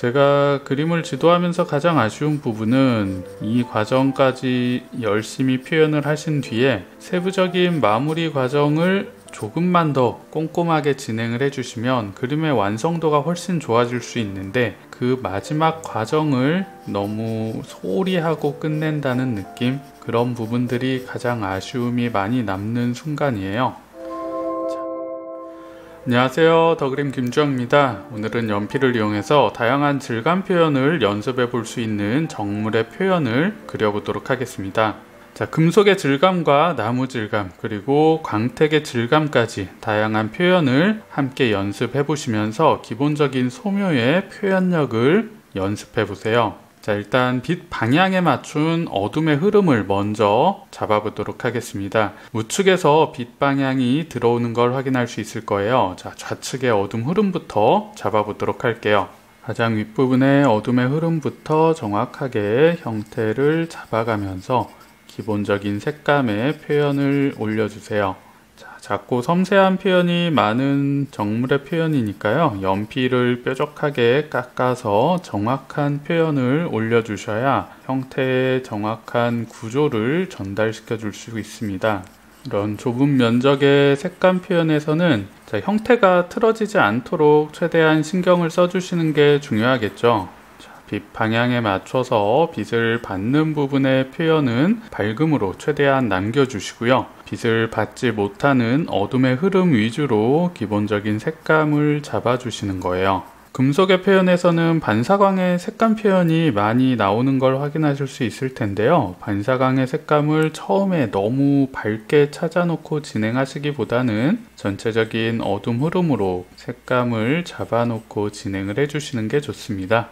제가 그림을 지도하면서 가장 아쉬운 부분은 이 과정까지 열심히 표현을 하신 뒤에 세부적인 마무리 과정을 조금만 더 꼼꼼하게 진행을 해주시면 그림의 완성도가 훨씬 좋아질 수 있는데, 그 마지막 과정을 너무 소홀히 하고 끝낸다는 느낌, 그런 부분들이 가장 아쉬움이 많이 남는 순간이에요. 안녕하세요, 더그림 김주영입니다. 오늘은 연필을 이용해서 다양한 질감 표현을 연습해 볼 수 있는 정물의 표현을 그려보도록 하겠습니다. 자, 금속의 질감과 나무 질감, 그리고 광택의 질감까지 다양한 표현을 함께 연습해 보시면서 기본적인 소묘의 표현력을 연습해 보세요. 자, 일단 빛 방향에 맞춘 어둠의 흐름을 먼저 잡아보도록 하겠습니다. 우측에서 빛 방향이 들어오는 걸 확인할 수 있을 거예요. 자, 좌측의 어둠 흐름부터 잡아보도록 할게요. 가장 윗부분의 어둠의 흐름부터 정확하게 형태를 잡아가면서 기본적인 색감의 표현을 올려주세요. 작고 섬세한 표현이 많은 정물의 표현이니까요, 연필을 뾰족하게 깎아서 정확한 표현을 올려주셔야 형태의 정확한 구조를 전달시켜 줄 수 있습니다. 이런 좁은 면적의 색감 표현에서는 형태가 틀어지지 않도록 최대한 신경을 써주시는 게 중요하겠죠. 빛 방향에 맞춰서 빛을 받는 부분의 표현은 밝음으로 최대한 남겨주시고요. 빛을 받지 못하는 어둠의 흐름 위주로 기본적인 색감을 잡아주시는 거예요. 금속의 표현에서는 반사광의 색감 표현이 많이 나오는 걸 확인하실 수 있을 텐데요. 반사광의 색감을 처음에 너무 밝게 찾아놓고 진행하시기보다는 전체적인 어둠 흐름으로 색감을 잡아놓고 진행을 해주시는 게 좋습니다.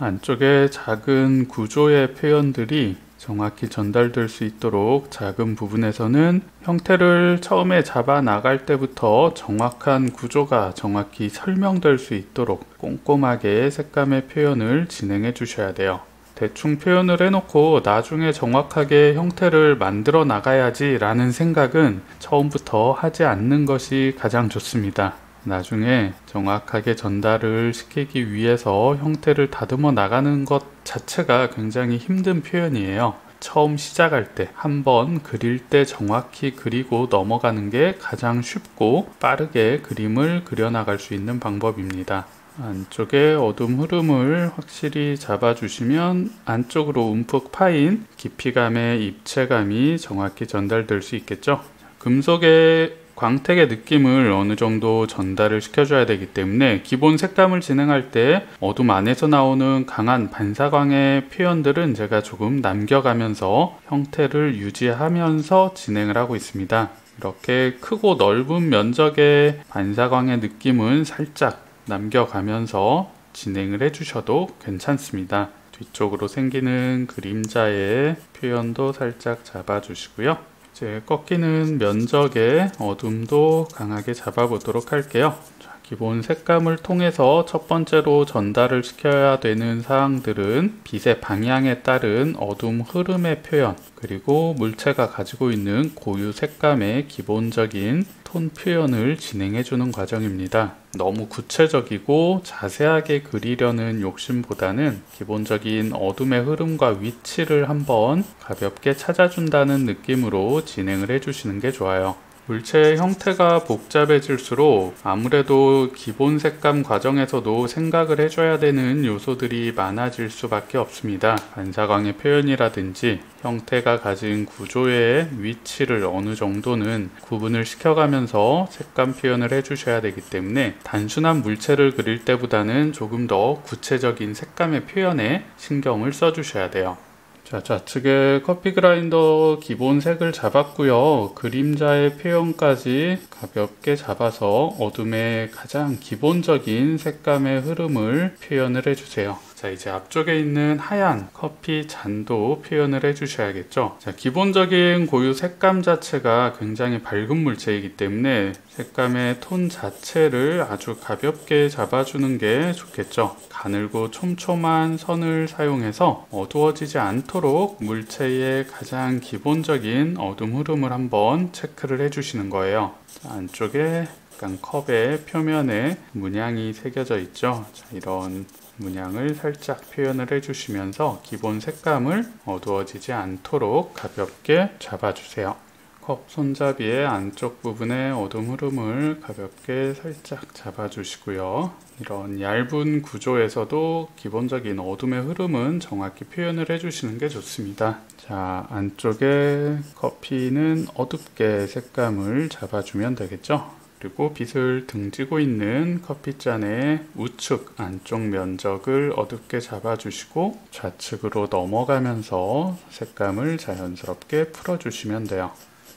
안쪽에 작은 구조의 표현들이 정확히 전달될 수 있도록 작은 부분에서는 형태를 처음에 잡아 나갈 때부터 정확한 구조가 정확히 설명될 수 있도록 꼼꼼하게 색감의 표현을 진행해 주셔야 돼요. 대충 표현을 해놓고 나중에 정확하게 형태를 만들어 나가야지 라는 생각은 처음부터 하지 않는 것이 가장 좋습니다. 나중에 정확하게 전달을 시키기 위해서 형태를 다듬어 나가는 것 자체가 굉장히 힘든 표현이에요. 처음 시작할 때, 한번 그릴 때 정확히 그리고 넘어가는 게 가장 쉽고 빠르게 그림을 그려나갈 수 있는 방법입니다. 안쪽에 어둠 흐름을 확실히 잡아주시면 안쪽으로 움푹 파인 깊이감의 입체감이 정확히 전달될 수 있겠죠. 금속의 광택의 느낌을 어느 정도 전달을 시켜줘야 되기 때문에 기본 색감을 진행할 때 어둠 안에서 나오는 강한 반사광의 표현들은 제가 조금 남겨가면서 형태를 유지하면서 진행을 하고 있습니다. 이렇게 크고 넓은 면적의 반사광의 느낌은 살짝 남겨가면서 진행을 해주셔도 괜찮습니다. 뒤쪽으로 생기는 그림자의 표현도 살짝 잡아주시고요. 이제 꺾이는 면적의 어둠도 강하게 잡아보도록 할게요. 자, 기본 색감을 통해서 첫 번째로 전달을 시켜야 되는 사항들은 빛의 방향에 따른 어둠 흐름의 표현, 그리고 물체가 가지고 있는 고유 색감의 기본적인 톤 표현을 진행해주는 과정입니다. 너무 구체적이고 자세하게 그리려는 욕심보다는 기본적인 어둠의 흐름과 위치를 한번 가볍게 찾아준다는 느낌으로 진행을 해주시는 게 좋아요. 물체의 형태가 복잡해질수록 아무래도 기본 색감 과정에서도 생각을 해줘야 되는 요소들이 많아질 수밖에 없습니다. 반사광의 표현이라든지 형태가 가진 구조의 위치를 어느 정도는 구분을 시켜가면서 색감 표현을 해주셔야 되기 때문에 단순한 물체를 그릴 때보다는 조금 더 구체적인 색감의 표현에 신경을 써주셔야 돼요. 자, 좌측에 커피 그라인더 기본 색을 잡았고요. 그림자의 표현까지 가볍게 잡아서 어둠의 가장 기본적인 색감의 흐름을 표현을 해주세요. 자, 이제 앞쪽에 있는 하얀 커피 잔도 표현을 해주셔야겠죠. 자, 기본적인 고유 색감 자체가 굉장히 밝은 물체이기 때문에 색감의 톤 자체를 아주 가볍게 잡아주는 게 좋겠죠. 가늘고 촘촘한 선을 사용해서 어두워지지 않도록 물체의 가장 기본적인 어둠 흐름을 한번 체크를 해주시는 거예요. 자, 안쪽에 약간 컵의 표면에 문양이 새겨져 있죠. 자, 이런 문양을 살짝 표현을 해주시면서 기본 색감을 어두워지지 않도록 가볍게 잡아주세요. 컵 손잡이의 안쪽 부분에 어둠 흐름을 가볍게 살짝 잡아주시고요. 이런 얇은 구조에서도 기본적인 어둠의 흐름은 정확히 표현을 해주시는 게 좋습니다. 자, 안쪽에 커피는 어둡게 색감을 잡아주면 되겠죠. 그리고 빛을 등지고 있는 커피잔의 우측 안쪽 면적을 어둡게 잡아주시고 좌측으로 넘어가면서 색감을 자연스럽게 풀어주시면 돼요.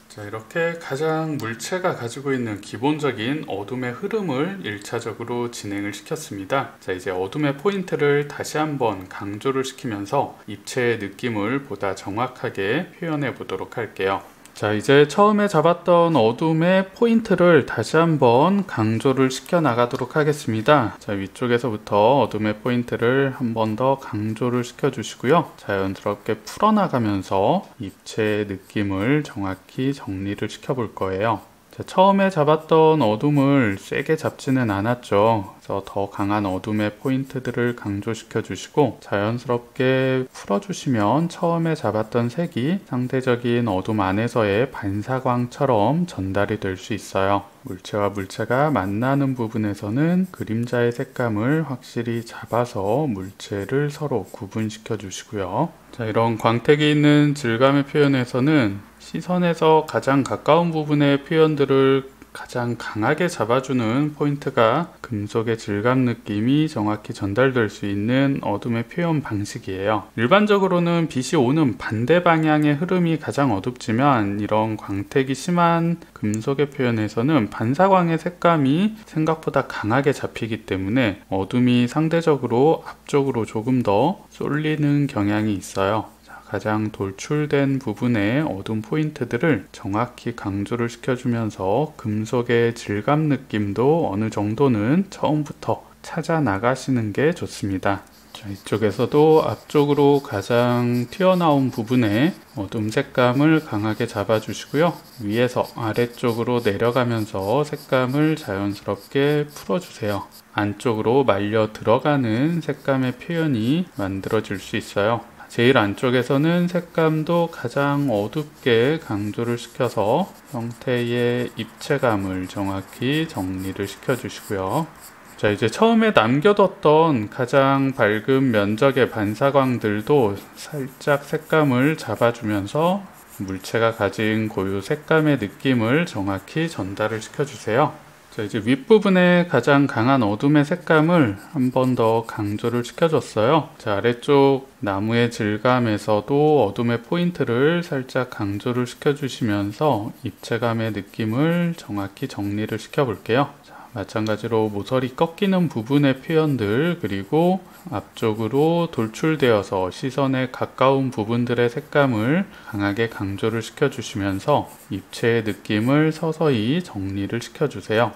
자, 이렇게 가장 물체가 가지고 있는 기본적인 어둠의 흐름을 1차적으로 진행을 시켰습니다. 자, 이제 어둠의 포인트를 다시 한번 강조를 시키면서 입체의 느낌을 보다 정확하게 표현해 보도록 할게요. 자, 이제 처음에 잡았던 어둠의 포인트를 다시 한번 강조를 시켜 나가도록 하겠습니다. 자, 위쪽에서부터 어둠의 포인트를 한 번 더 강조를 시켜 주시고요. 자연스럽게 풀어나가면서 입체의 느낌을 정확히 정리를 시켜 볼 거예요. 자, 처음에 잡았던 어둠을 세게 잡지는 않았죠. 그래서 더 강한 어둠의 포인트들을 강조시켜 주시고 자연스럽게 풀어주시면 처음에 잡았던 색이 상대적인 어둠 안에서의 반사광처럼 전달이 될 수 있어요. 물체와 물체가 만나는 부분에서는 그림자의 색감을 확실히 잡아서 물체를 서로 구분시켜 주시고요. 자, 이런 광택이 있는 질감의 표현에서는 시선에서 가장 가까운 부분의 표현들을 가장 강하게 잡아주는 포인트가 금속의 질감 느낌이 정확히 전달될 수 있는 어둠의 표현 방식이에요. 일반적으로는 빛이 오는 반대 방향의 흐름이 가장 어둡지만 이런 광택이 심한 금속의 표현에서는 반사광의 색감이 생각보다 강하게 잡히기 때문에 어둠이 상대적으로 앞쪽으로 조금 더 쏠리는 경향이 있어요. 가장 돌출된 부분의 어둠 포인트들을 정확히 강조를 시켜주면서 금속의 질감 느낌도 어느 정도는 처음부터 찾아 나가시는 게 좋습니다. 자, 이쪽에서도 앞쪽으로 가장 튀어나온 부분에 어둠 색감을 강하게 잡아주시고요. 위에서 아래쪽으로 내려가면서 색감을 자연스럽게 풀어주세요. 안쪽으로 말려 들어가는 색감의 표현이 만들어질 수 있어요. 제일 안쪽에서는 색감도 가장 어둡게 강조를 시켜서 형태의 입체감을 정확히 정리를 시켜주시고요. 자, 이제 처음에 남겨뒀던 가장 밝은 면적의 반사광들도 살짝 색감을 잡아주면서 물체가 가진 고유 색감의 느낌을 정확히 전달을 시켜주세요. 자, 이제 윗부분에 가장 강한 어둠의 색감을 한 번 더 강조를 시켜줬어요. 자, 아래쪽 나무의 질감에서도 어둠의 포인트를 살짝 강조를 시켜주시면서 입체감의 느낌을 정확히 정리를 시켜볼게요. 자, 마찬가지로 모서리 꺾이는 부분의 표현들 그리고 앞쪽으로 돌출되어서 시선에 가까운 부분들의 색감을 강하게 강조를 시켜주시면서 입체의 느낌을 서서히 정리를 시켜주세요.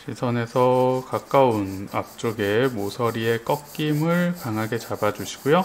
시선에서 가까운 앞쪽의 모서리의 꺾임을 강하게 잡아주시고요.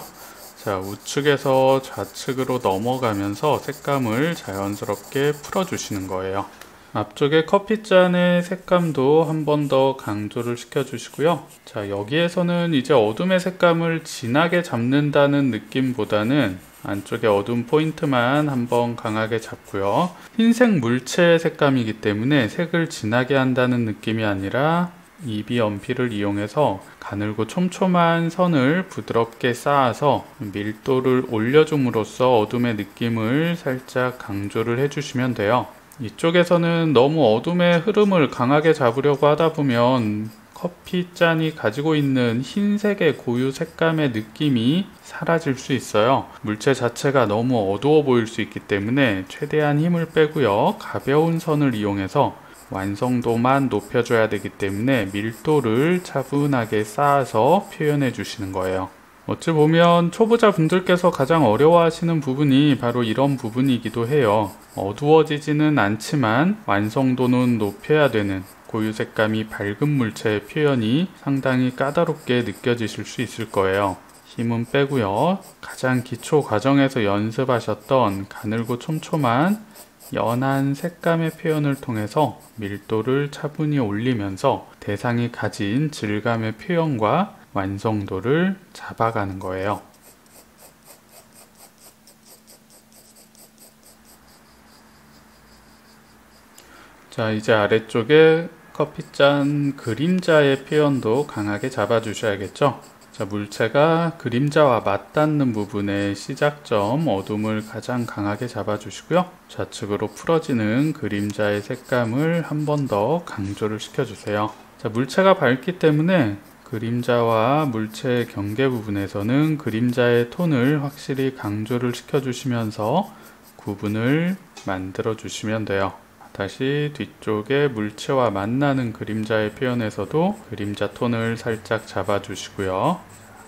자, 우측에서 좌측으로 넘어가면서 색감을 자연스럽게 풀어주시는 거예요. 앞쪽의 커피잔의 색감도 한 번 더 강조를 시켜주시고요. 자, 여기에서는 이제 어둠의 색감을 진하게 잡는다는 느낌보다는 안쪽에 어둠 포인트만 한번 강하게 잡고요. 흰색 물체 색감이기 때문에 색을 진하게 한다는 느낌이 아니라 EB 연필을 이용해서 가늘고 촘촘한 선을 부드럽게 쌓아서 밀도를 올려줌으로써 어둠의 느낌을 살짝 강조를 해주시면 돼요. 이쪽에서는 너무 어둠의 흐름을 강하게 잡으려고 하다 보면 커피잔이 가지고 있는 흰색의 고유 색감의 느낌이 사라질 수 있어요. 물체 자체가 너무 어두워 보일 수 있기 때문에 최대한 힘을 빼고요. 가벼운 선을 이용해서 완성도만 높여줘야 되기 때문에 밀도를 차분하게 쌓아서 표현해 주시는 거예요. 어찌 보면 초보자분들께서 가장 어려워하시는 부분이 바로 이런 부분이기도 해요. 어두워지지는 않지만 완성도는 높여야 되는 고유 색감이 밝은 물체의 표현이 상당히 까다롭게 느껴지실 수 있을 거예요. 힘은 빼고요. 가장 기초 과정에서 연습하셨던 가늘고 촘촘한 연한 색감의 표현을 통해서 밀도를 차분히 올리면서 대상이 가진 질감의 표현과 완성도를 잡아가는 거예요. 자, 이제 아래쪽에 커피잔 그림자의 표현도 강하게 잡아주셔야겠죠. 자, 물체가 그림자와 맞닿는 부분의 시작점 어둠을 가장 강하게 잡아주시고요. 좌측으로 풀어지는 그림자의 색감을 한 번 더 강조를 시켜주세요. 자, 물체가 밝기 때문에 그림자와 물체의 경계 부분에서는 그림자의 톤을 확실히 강조를 시켜주시면서 구분을 만들어 주시면 돼요. 다시 뒤쪽에 물체와 만나는 그림자의 표현에서도 그림자 톤을 살짝 잡아 주시고요.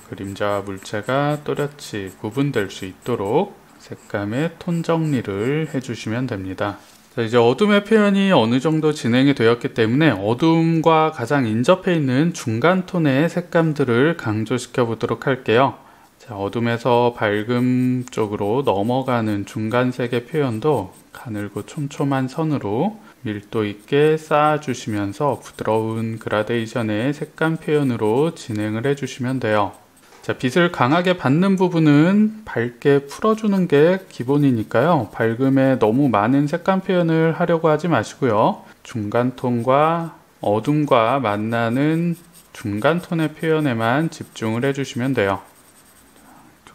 그림자와 물체가 또렷이 구분될 수 있도록 색감의 톤 정리를 해주시면 됩니다. 자, 이제 어둠의 표현이 어느 정도 진행이 되었기 때문에 어둠과 가장 인접해 있는 중간 톤의 색감들을 강조시켜 보도록 할게요. 자, 어둠에서 밝음 쪽으로 넘어가는 중간색의 표현도 가늘고 촘촘한 선으로 밀도 있게 쌓아주시면서 부드러운 그라데이션의 색감 표현으로 진행을 해주시면 돼요. 자, 빛을 강하게 받는 부분은 밝게 풀어주는 게 기본이니까요. 밝음에 너무 많은 색감 표현을 하려고 하지 마시고요. 중간톤과 어둠과 만나는 중간톤의 표현에만 집중을 해주시면 돼요.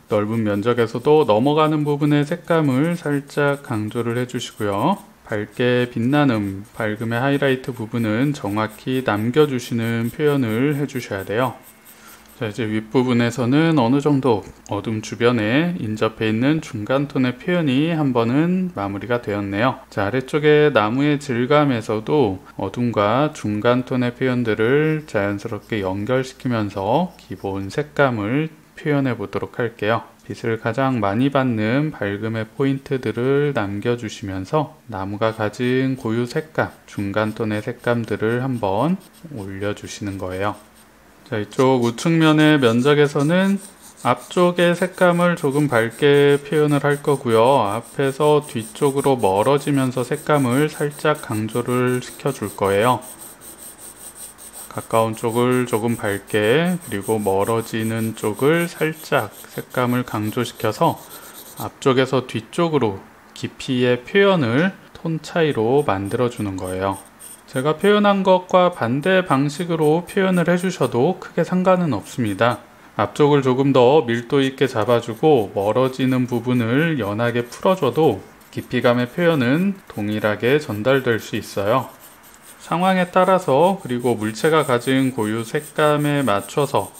넓은 면적에서도 넘어가는 부분의 색감을 살짝 강조를 해주시고요. 밝게 빛나는 밝음의 하이라이트 부분은 정확히 남겨주시는 표현을 해주셔야 돼요. 자, 이제 윗부분에서는 어느 정도 어둠 주변에 인접해 있는 중간톤의 표현이 한 번은 마무리가 되었네요. 자, 아래쪽에 나무의 질감에서도 어둠과 중간톤의 표현들을 자연스럽게 연결시키면서 기본 색감을 표현해 보도록 할게요. 빛을 가장 많이 받는 밝음의 포인트들을 남겨주시면서 나무가 가진 고유 색감, 중간톤의 색감들을 한번 올려주시는 거예요. 자, 이쪽 우측면의 면적에서는 앞쪽의 색감을 조금 밝게 표현을 할 거고요. 앞에서 뒤쪽으로 멀어지면서 색감을 살짝 강조를 시켜줄 거예요. 가까운 쪽을 조금 밝게, 그리고 멀어지는 쪽을 살짝 색감을 강조시켜서 앞쪽에서 뒤쪽으로 깊이의 표현을 톤 차이로 만들어 주는 거예요. 제가 표현한 것과 반대 방식으로 표현을 해주셔도 크게 상관은 없습니다. 앞쪽을 조금 더 밀도 있게 잡아주고 멀어지는 부분을 연하게 풀어줘도 깊이감의 표현은 동일하게 전달될 수 있어요. 상황에 따라서, 그리고 물체가 가진 고유 색감에 맞춰서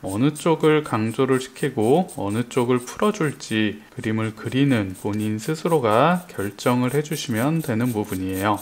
어느 쪽을 강조를 시키고 어느 쪽을 풀어줄지 그림을 그리는 본인 스스로가 결정을 해주시면 되는 부분이에요.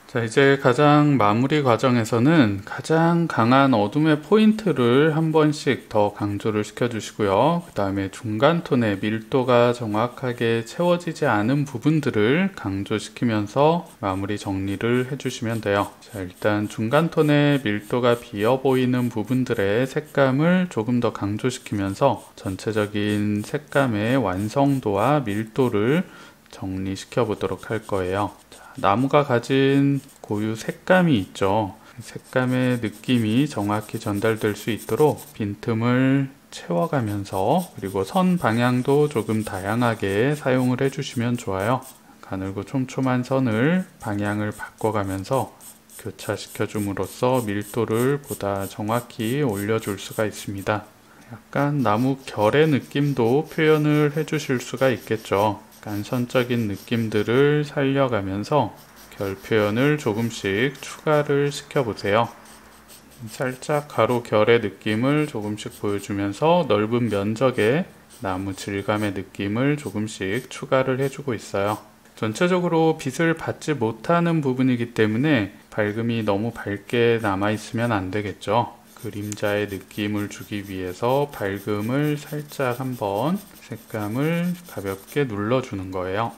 자, 이제 가장 마무리 과정에서는 가장 강한 어둠의 포인트를 한 번씩 더 강조를 시켜주시고요. 그 다음에 중간톤의 밀도가 정확하게 채워지지 않은 부분들을 강조시키면서 마무리 정리를 해주시면 돼요. 자, 일단 중간톤의 밀도가 비어 보이는 부분들의 색감을 조금 더 강조시키면서 전체적인 색감의 완성도와 밀도를 정리시켜 보도록 할 거예요. 나무가 가진 고유 색감이 있죠. 색감의 느낌이 정확히 전달될 수 있도록 빈틈을 채워가면서, 그리고 선 방향도 조금 다양하게 사용을 해주시면 좋아요. 가늘고 촘촘한 선을 방향을 바꿔가면서 교차시켜 줌으로써 밀도를 보다 정확히 올려줄 수가 있습니다. 약간 나무 결의 느낌도 표현을 해주실 수가 있겠죠. 선적인 느낌들을 살려가면서 결 표현을 조금씩 추가를 시켜보세요. 살짝 가로 결의 느낌을 조금씩 보여주면서 넓은 면적의 나무 질감의 느낌을 조금씩 추가를 해주고 있어요. 전체적으로 빛을 받지 못하는 부분이기 때문에 밝음이 너무 밝게 남아있으면 안 되겠죠. 그림자의 느낌을 주기 위해서 밝음을 살짝 한번 색감을 가볍게 눌러주는 거예요.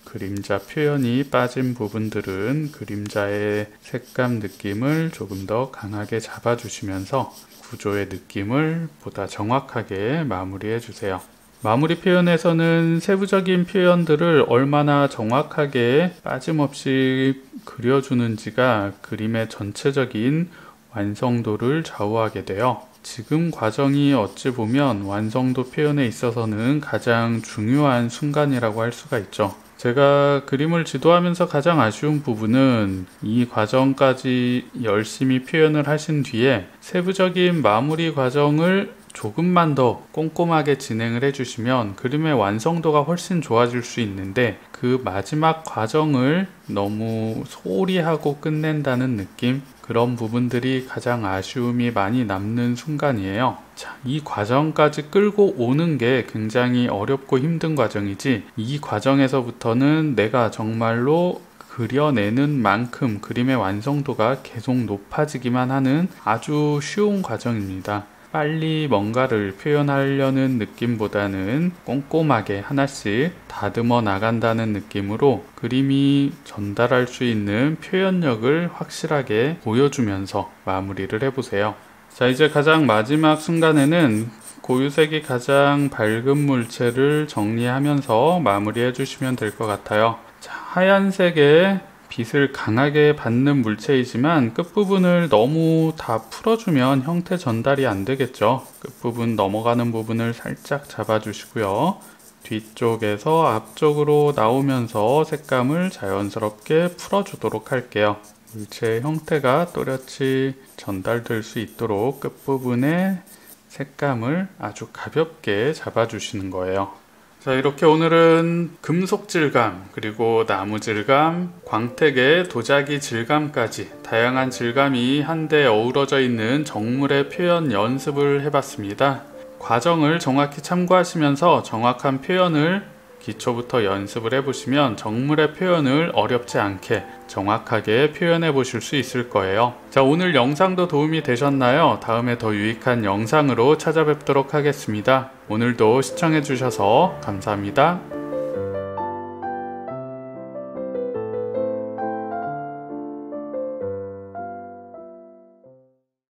그림자 표현이 빠진 부분들은 그림자의 색감 느낌을 조금 더 강하게 잡아주시면서 구조의 느낌을 보다 정확하게 마무리해 주세요. 마무리 표현에서는 세부적인 표현들을 얼마나 정확하게 빠짐없이 그려주는지가 그림의 전체적인 완성도를 좌우하게 돼요. 지금 과정이 어찌 보면 완성도 표현에 있어서는 가장 중요한 순간이라고 할 수가 있죠. 제가 그림을 지도하면서 가장 아쉬운 부분은 이 과정까지 열심히 표현을 하신 뒤에 세부적인 마무리 과정을 조금만 더 꼼꼼하게 진행을 해주시면 그림의 완성도가 훨씬 좋아질 수 있는데, 그 마지막 과정을 너무 소홀히 하고 끝낸다는 느낌? 그런 부분들이 가장 아쉬움이 많이 남는 순간이에요. 자, 이 과정까지 끌고 오는 게 굉장히 어렵고 힘든 과정이지, 이 과정에서부터는 내가 정말로 그려내는 만큼 그림의 완성도가 계속 높아지기만 하는 아주 쉬운 과정입니다. 빨리 뭔가를 표현하려는 느낌보다는 꼼꼼하게 하나씩 다듬어 나간다는 느낌으로 그림이 전달할 수 있는 표현력을 확실하게 보여주면서 마무리를 해보세요. 자, 이제 가장 마지막 순간에는 고유색이 가장 밝은 물체를 정리하면서 마무리해 주시면 될 것 같아요. 자, 하얀색의 빛을 강하게 받는 물체이지만 끝부분을 너무 다 풀어주면 형태 전달이 안 되겠죠. 끝부분 넘어가는 부분을 살짝 잡아주시고요. 뒤쪽에서 앞쪽으로 나오면서 색감을 자연스럽게 풀어주도록 할게요. 물체의 형태가 또렷이 전달될 수 있도록 끝부분에 색감을 아주 가볍게 잡아주시는 거예요. 자, 이렇게 오늘은 금속 질감, 그리고 나무 질감, 광택의 도자기 질감까지 다양한 질감이 한데 어우러져 있는 정물의 표현 연습을 해봤습니다. 과정을 정확히 참고하시면서 정확한 표현을 기초부터 연습을 해보시면 정물의 표현을 어렵지 않게 정확하게 표현해 보실 수 있을 거예요. 자, 오늘 영상도 도움이 되셨나요? 다음에 더 유익한 영상으로 찾아뵙도록 하겠습니다. 오늘도 시청해 주셔서 감사합니다.